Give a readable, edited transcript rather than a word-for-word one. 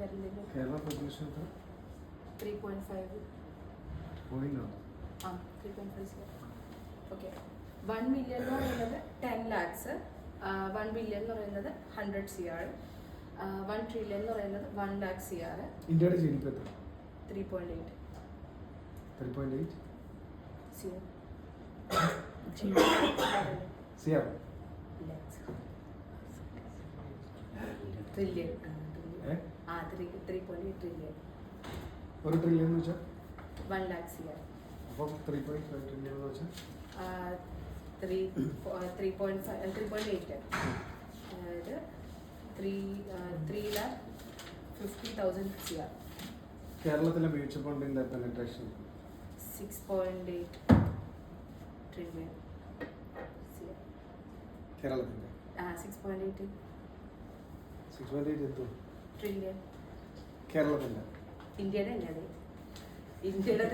Kerala population 3.5. പോയിന്റോ? 3.5. Okay. 1 million എന്ന് പറയുന്നത് 10 lakhs, 1 billion എന്ന് പറയുന്നത് 100 CR, 1 trillion എന്ന് പറയുന്നത് 1 lakh CR. ഇന്ത്യയുടെ GDP എത്ര? 3.8 CR. CR trillion. 3.8 trillion. 1 trillion എന്ന് വെച്ചാൽ 1 lakh CR. അപ്പം 3.5 ട്രില്യൺ എന്ന് വെച്ചാൽ 3.8. അതായത് 3,50,000 CR. കേരളത്തിലെ മ്യൂച്വൽ ഫണ്ടിന്റെ പെനട്രേഷൻ 6.8 trillion CR. കേരളത്തിന്റെ 6.8 എത്തും. trillion. കേരളത്തിന്റെ ഇന്ത്യയുടെ അല്ലേ? ഇന്ത്യയുടെ